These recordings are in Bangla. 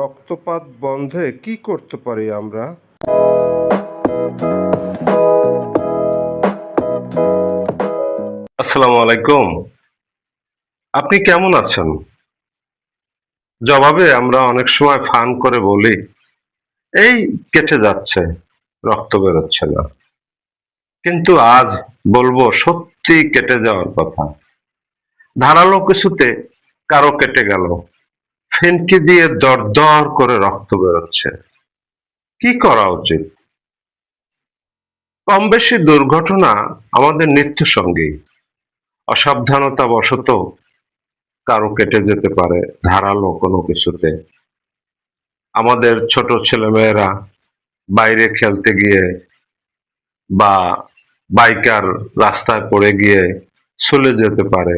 রক্তপাত বন্ধে কি করতে পারি আমরা? আসসালামু আলাইকুম। আপনি কেমন আছেন? জবাবে আমরা অনেক সময় ফান করে বলি, এই কেটে যাচ্ছে, রক্ত বেরোচ্ছে না। কিন্তু আজ বলবো সত্যি কেটে যাওয়ার কথা। ধারালো কিছুতে কারো কেটে গেল, ফিনকি দিয়ে দরদর করে রক্ত বেরোচ্ছে। কি করা উচিত? কম বেশি দুর্ঘটনা আমাদের নিত্য সঙ্গী। অসাবধানতা বশত কারো কেটে যেতে পারে ধারালো কোনো কিছুতে। আমাদের ছোট ছেলেমেয়েরা বাইরে খেলতে গিয়ে বা বাইকার রাস্তায় পড়ে গিয়ে ছুলে যেতে পারে,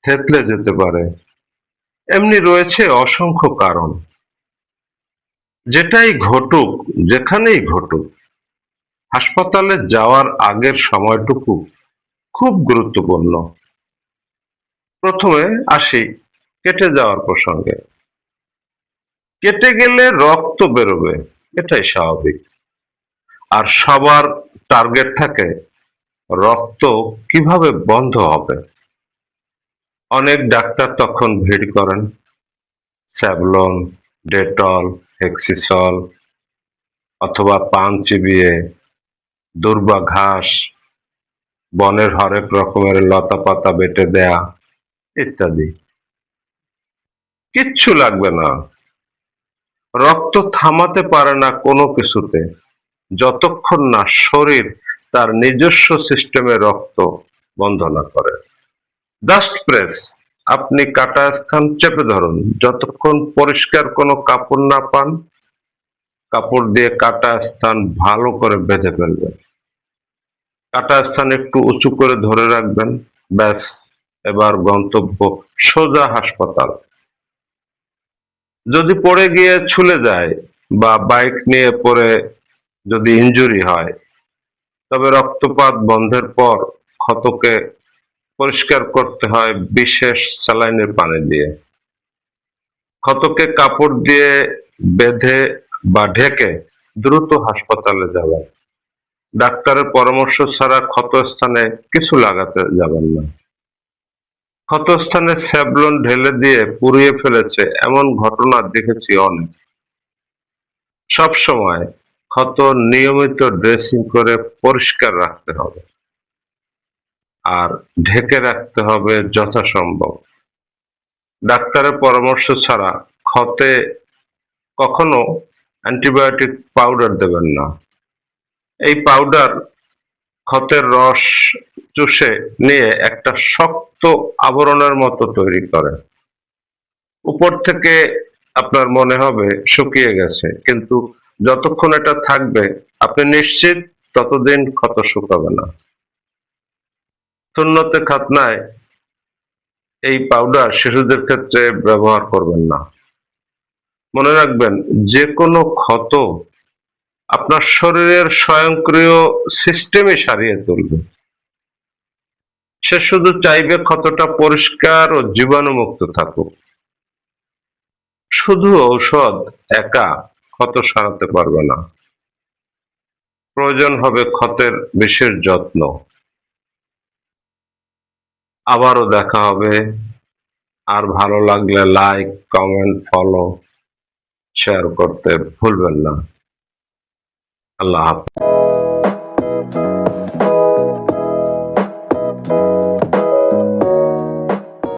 থেতলে যেতে পারে। এমনি রয়েছে অসংখ্য কারণ। যেটাই ঘটুক, যেখানেই ঘটুক, হাসপাতালে যাওয়ার আগের সময়টুকু খুব গুরুত্বপূর্ণ। প্রথমে আসি কেটে যাওয়ার প্রসঙ্গে। কেটে গেলে রক্ত বেরোবে, এটাই স্বাভাবিক। আর সবার টার্গেট থাকে রক্ত কিভাবে বন্ধ হবে। অনেক ডাক্তার তখন ভিড় করেন স্যাভলন, ডেটল, হেক্সিসল অথবা পান চিবিয়ে, দূর্বা ঘাস, বনের হরেক রকমের লতা পাতা বেটে দেয়া ইত্যাদি। কিচ্ছু লাগবে না। রক্ত থামাতে পারে না কোনো কিছুতে যতক্ষণ না শরীর তার নিজস্ব সিস্টেমে রক্ত বন্ধ না করে। জাস্ট প্রেস, আপনি কাটা স্থান চেপে ধরুন যতক্ষণ পরিষ্কার কোনো কাপড় না পান। কাপড় দিয়ে কাটা স্থান ভালো করে বেঁধে ফেলবেন। কাটা স্থান একটু উঁচু করে ধরে রাখবেন। ব্যাস, এবার গন্তব্য সোজা হাসপাতাল। যদি পড়ে গিয়ে ছুলে যায় বা বাইক নিয়ে পড়ে যদি ইনজুরি হয়, তবে রক্তপাত বন্ধের পর ক্ষতকে পরিষ্কার করতে হয় বিশেষ স্যালাইনের পানি দিয়ে। ক্ষতকে কাপড় দিয়ে বেঁধে বা ঢেকে দ্রুত হাসপাতালে যাবেন। ডাক্তারের পরামর্শ ছাড়া ক্ষতস্থানে কিছু লাগাতে যাবেন না। ক্ষতস্থানে স্যাভলন ঢেলে দিয়ে পুড়িয়ে ফেলেছে এমন ঘটনা দেখেছি অনেক। সবসময় ক্ষত নিয়মিত ড্রেসিং করে পরিষ্কার রাখতে হবে আর ঢেকে রাখতে হবে যথাসম্ভব। ডাক্তারের পরামর্শ ছাড়া ক্ষতে কখনো অ্যান্টিবায়োটিক পাউডার দেবেন না। এই পাউডার ক্ষতের রস চুষে নিয়ে একটা শক্ত আবরণের মতো তৈরি করে। উপর থেকে আপনার মনে হবে শুকিয়ে গেছে, কিন্তু যতক্ষণ এটা থাকবে আপনি নিশ্চিত ততদিন ক্ষত শুকাবে না। সুন্নতে খাতনায় এই পাউডার শিশুদের ক্ষেত্রে ব্যবহার করবেন না। মনে রাখবেন, যে কোনো ক্ষত আপনার শরীরের স্বয়ংক্রিয় সিস্টেমই সারিয়ে তুলবে। সে শুধু চাইবে ক্ষতটা পরিষ্কার ও জীবাণুমুক্ত থাকুক। শুধু ঔষধ একা ক্ষত সারাতে পারবে না। প্রয়োজন হবে ক্ষতের বিশেষ যত্ন। আবারও দেখা হবে। আর ভালো লাগলে লাইক, কমেন্ট, ফলো, শেয়ার করতে ভুলবেন না। আল্লাহ হাফেজ।